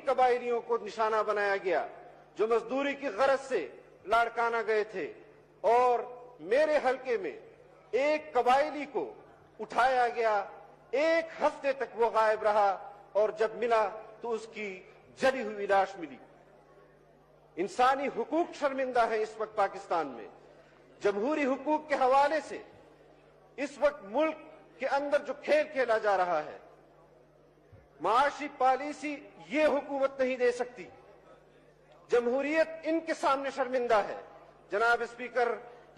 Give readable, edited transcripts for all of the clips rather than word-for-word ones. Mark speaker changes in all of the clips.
Speaker 1: قبائلیوں کو نشانہ بنایا گیا جو مزدوری کی غرض سے لاڑکانہ گئے تھے، اور میرے حلقے میں ایک قبائلی کو اٹھایا گیا، 1 ہفتے تک وہ غائب رہا، اور جب ملا تو اس کی جلی ہوئی لاش ملی۔ انسانی حقوق شرمندہ ہے اس وقت پاکستان میں۔ جمہوری حقوق کے حوالے سے اس وقت ملک کے اندر جو کھیل کھیلا جا رہا ہے، معاشی پالیسی یہ حکومت نہیں دے سکتی۔ جمہوریت ان کے سامنے شرمندہ ہے۔ جناب اسپیکر،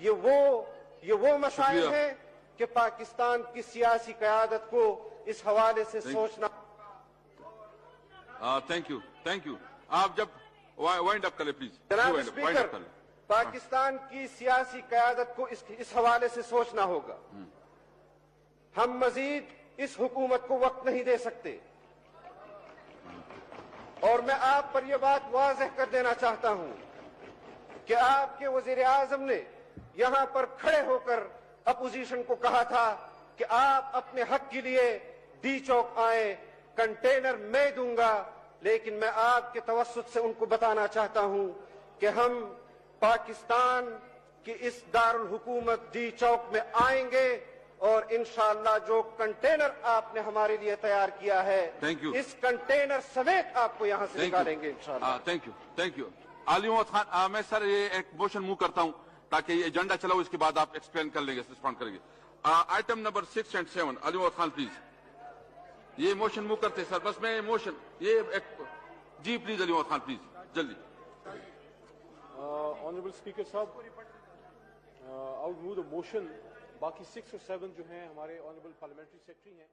Speaker 1: یہ وہ مسائل ہیں کہ پاکستان کی سیاسی قیادت کو اس حوالے سے سوچنا۔
Speaker 2: Thank you. آپ جب وائنڈ اپ کریں پلیز۔
Speaker 1: جناب اسپیکر، پاکستان کی سیاسی قیادت کو اس حوالے سے سوچنا ہوگا۔ ہم مزید اس حکومت کو وقت نہیں دے سکتے، اور میں آپ پر یہ بات واضح کر دینا چاہتا ہوں کہ آپ کے وزیر اعظم نے یہاں پر کھڑے ہو کر اپوزیشن کو کہا تھا کہ آپ اپنے حق کے لیے ڈی چوک آئیں، کنٹینر میں دوں گا، لیکن میں آپ کے توسط سے ان کو بتانا چاہتا ہوں کہ ہم پاکستان کی اس دارالحکومت ڈی چوک میں آئیں گے، اور انشاءاللہ جو کنٹینر آپ نے ہمارے لیے تیار کیا ہے اس کنٹینر سمیت آپ کو یہاں سے نکالیں گے انشاءاللہ۔
Speaker 2: Thank you. علی محمد خان، میں سر یہ ایک موشن موو کرتا ہوں تاکہ یہ ایجنڈا چلاؤ، اس کے بعد آپ ایکسپلین کر لیں گے، رسپونڈ کریں گے۔ آئٹم نمبر 6 اور 7، علی محمد خان پلیز یہ موشن موو کرتے سر، بس میں موشن جی پلیز علی محمد خان پلیز جلدی۔
Speaker 3: آنریبل اسپیکر صاحب، I would move the motion۔ باقی 6 اور 7 جو ہیں ہمارے آنریبل پارلیمنٹری سیکرٹری ہیں۔